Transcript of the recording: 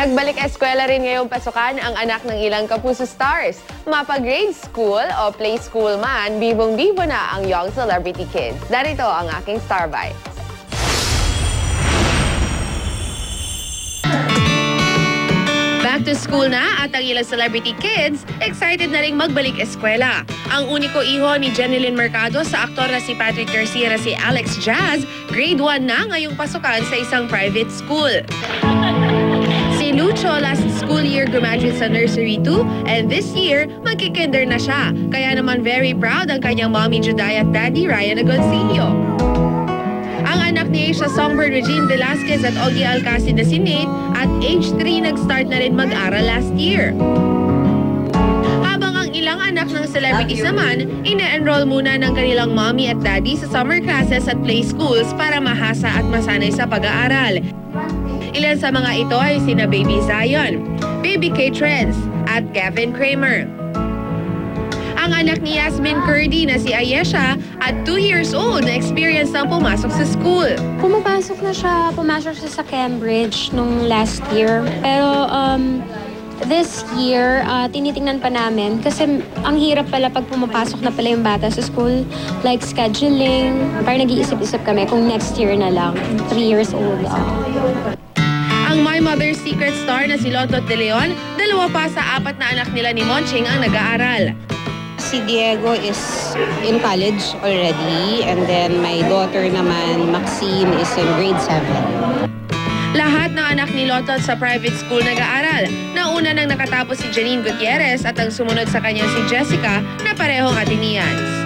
Nagbalik eskwela rin ngayong pasukan ang anak ng ilang Kapuso Stars. Mapa-grade school o play school man, bibong-bibo na ang young celebrity kids. Darito ang aking Star Bites. Back to school na at ang ilang celebrity kids, excited na ring magbalik eskwela. Ang uniko iho ni Jenilyn Mercado sa aktor na si Patrick Garcia na si Alex Jazz, grade 1 na ngayong pasukan sa isang private school. Si Lucho last school year graduate sa nursery 2 and this year magkikinder na siya. Kaya naman very proud ang kanyang mommy Juday at daddy Ryan Agoncillo. Ang anak ni Asia Songbird Regine Velasquez at Ogie Alcacid na si Nate at age 3 nag-start na rin mag-aral last year. Habang ang ilang anak ng celebrities naman, ina-enroll muna ng kanilang mommy at daddy sa summer classes at play schools para mahasa at masanay sa pag-aaral. Ilan sa mga ito ay sina Baby Zion, Baby K. Trends at Kevin Kramer. Ang anak ni Yasmin Curdy na si Ayesha at 2 years old na experience na pumasok sa school. Pumasok siya sa Cambridge nung last year. Pero this year, tinitingnan pa namin kasi ang hirap pala pag pumapasok na pala yung bata sa school. Like scheduling, parang nag-iisip-isip kami kung next year na lang, 3 years old. Ang My Mother's Secret star na si Lotot De Leon, 2 pa sa 4 na anak nila ni Monching ang nag-aaral. Si Diego is in college already, and then my daughter naman, Maxine, is in grade 7. Lahat ng anak ni Lotot sa private school nag-aaral. Nauna nang nakatapos si Janine Gutierrez at ang sumunod sa kanya si Jessica na parehong Ateneans.